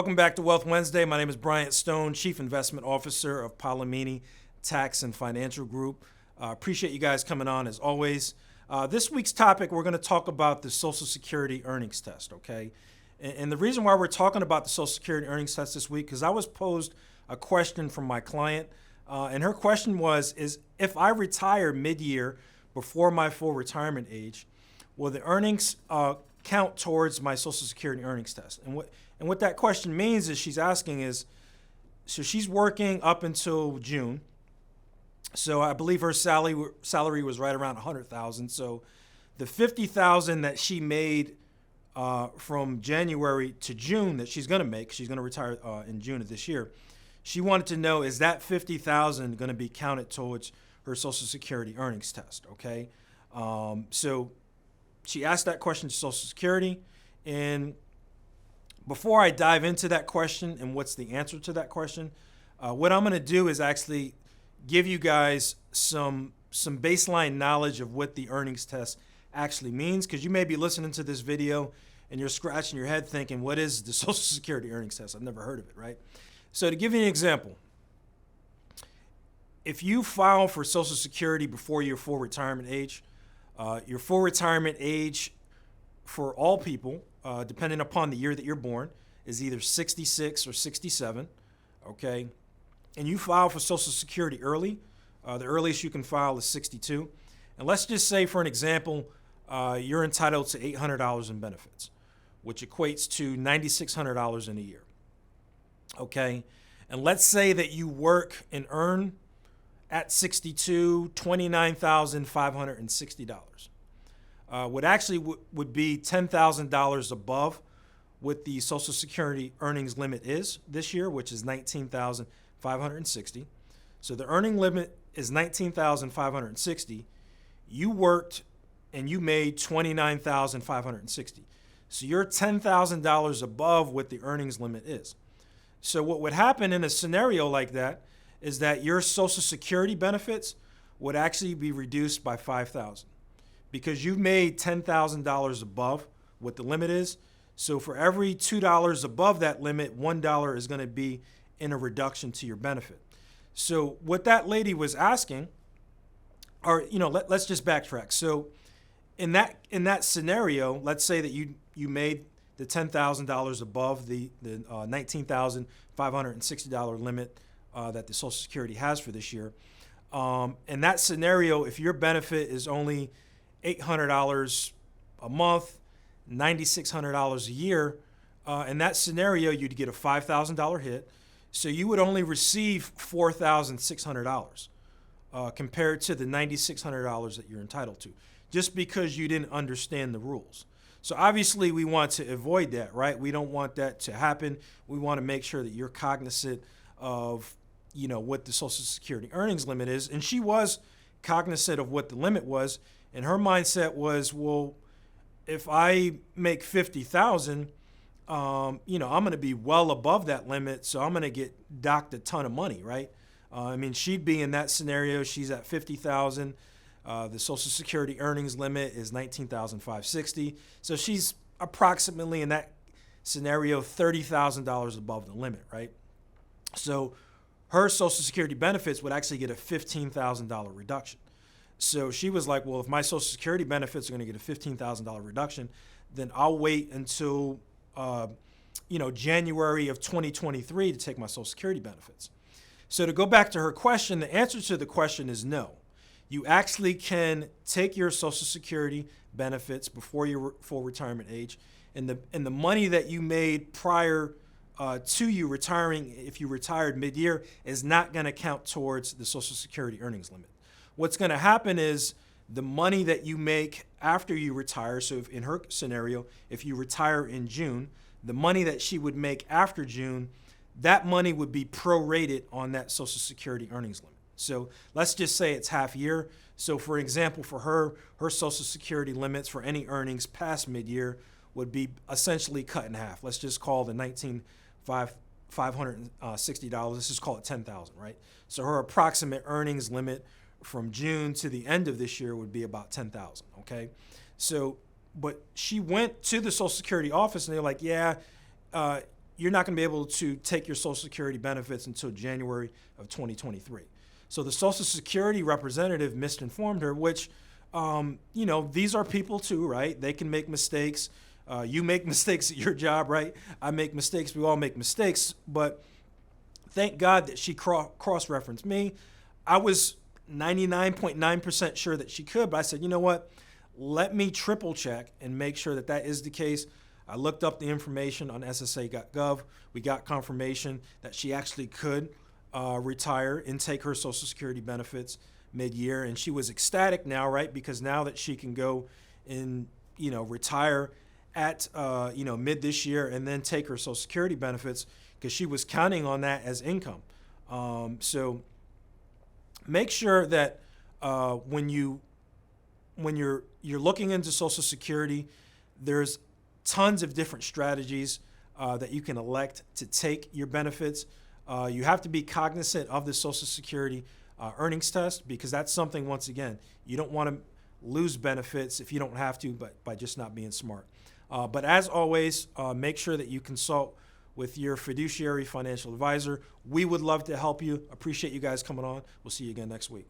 Welcome back to Wealth Wednesday. My name is Bryant Stone, Chief Investment Officer of Polimeni Tax and Financial Group. Appreciate you guys coming on as always. This week's topic, we're going to talk about the Social Security earnings test, okay? And the reason why we're talking about the Social Security earnings test this week, because I was posed a question from my client, and her question was, if I retire mid-year before my full retirement age, will the earnings count towards my Social Security earnings test? And what that question means is she's asking is, so she's working up until June. So I believe her salary was right around $100,000. So the $50,000 that she made from January to June that she's going to retire in June of this year. She wanted to know, is that $50,000 going to be counted towards her Social Security earnings test? Okay. So she asked that question to Social Security, and before I dive into that question and what's the answer to that question, what I'm going to do is actually give you guys some baseline knowledge of what the earnings test actually means, because you may be listening to this video and you're scratching your head thinking, what is the Social Security earnings test? I've never heard of it, right? So to give you an example, if you file for Social Security before your full retirement age for all people, depending upon the year that you're born, is either 66 or 67, okay? And you file for Social Security early. The earliest you can file is 62. And let's just say, for an example, you're entitled to $800 in benefits, which equates to $9,600 in a year, okay? And let's say that you work and earn at 62, $29,560. What actually would be $10,000 above what the Social Security earnings limit is this year, which is $19,560. So the earning limit is $19,560. You worked and you made $29,560. So you're $10,000 above what the earnings limit is. So what would happen in a scenario like that is that your Social Security benefits would actually be reduced by $5,000 because you've made $10,000 above what the limit is. So for every $2 above that limit, $1 is going to be in a reduction to your benefit. So what that lady was asking, or let's just backtrack. So in that scenario, let's say that you made the $10,000 above the $19,560 limit that the Social Security has for this year. In that scenario, if your benefit is only $800 a month, $9,600 a year, in that scenario, you'd get a $5,000 hit. So you would only receive $4,600 compared to the $9,600 that you're entitled to, just because you didn't understand the rules. So obviously we want to avoid that, right? We don't want that to happen. We want to make sure that you're cognizant of, what the Social Security earnings limit is. And she was cognizant of what the limit was. And her mindset was, well, if I make $50,000, I'm going to be well above that limit. So I'm going to get docked a ton of money, right? She'd be in that scenario. She's at $50,000. The Social Security earnings limit is $19,560. So she's approximately in that scenario $30,000 above the limit, right? So her Social Security benefits would actually get a $15,000 reduction. So she was like, well, if my Social Security benefits are going to get a $15,000 reduction, then I'll wait until January of 2023 to take my Social Security benefits. So to go back to her question, the answer to the question is no. You actually can take your Social Security benefits before your full retirement age, and the money that you made prior to you retiring, if you retired mid-year, is not going to count towards the Social Security earnings limit. What's going to happen is the money that you make after you retire, so if in her scenario, if you retire in June, the money that she would make after June, that money would be prorated on that Social Security earnings limit. So let's just say it's half year. So for example, for her Social Security limits for any earnings past mid-year would be essentially cut in half. Let's just call the $19,560, let's just call it $10,000, right? So her approximate earnings limit from June to the end of this year would be about $10,000, okay? So, but she went to the Social Security office and they're like, yeah, you're not going to be able to take your Social Security benefits until January of 2023. So the Social Security representative misinformed her, which, these are people too, right? They can make mistakes. You make mistakes at your job, right? I make mistakes. We all make mistakes. But thank God that she cross-referenced me. I was 99.9% sure that she could, but I said, you know what? Let me triple check and make sure that that is the case. I looked up the information on SSA.gov. We got confirmation that she actually could retire and take her Social Security benefits mid-year, and she was ecstatic now, right? Because now that she can go and retire at mid this year and then take her Social Security benefits, because she was counting on that as income. So make sure that when you're looking into Social Security, there's tons of different strategies that you can elect to take your benefits. You have to be cognizant of the Social Security earnings test, because that's something, once again, you don't want to lose benefits if you don't have to, but by just not being smart. But as always, make sure that you consult with your fiduciary financial advisor. We would love to help you. Appreciate you guys coming on. We'll see you again next week.